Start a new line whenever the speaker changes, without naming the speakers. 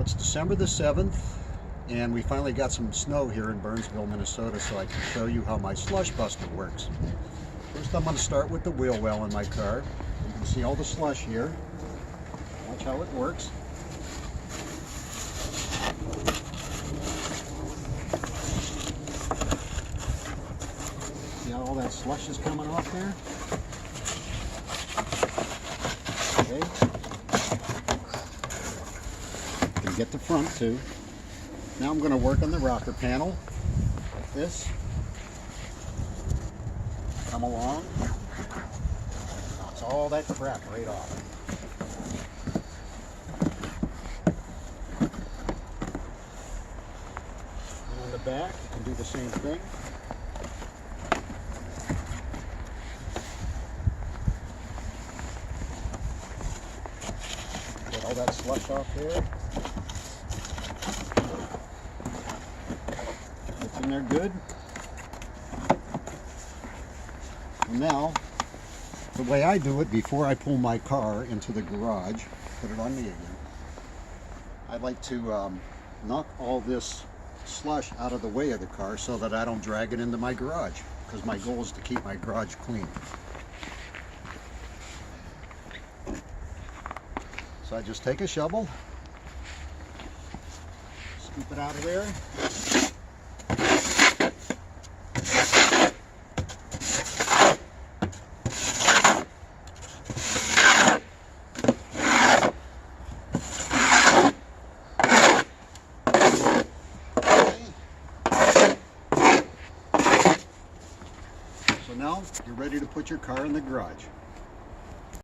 It's December the 7th, and we finally got some snow here in Burnsville, Minnesota, so I can show you how my Slush Buster works. First, I'm going to start with the wheel well in my car. You can see all the slush here. Watch how it works. See how all that slush is coming off there? Okay. You can get the front too. Now I'm going to work on the rocker panel like this. Come along. Knocks all that crap right off. And on the back, you can do the same thing. Get all that slush off there. It's in there good. And now, the way I do it before I pull my car into the garage, put it on me again, I like to knock all this slush out of the way of the car so that I don't drag it into my garage, because my goal is to keep my garage clean. So I just take a shovel, scoop it out of there. So now you're ready to put your car in the garage.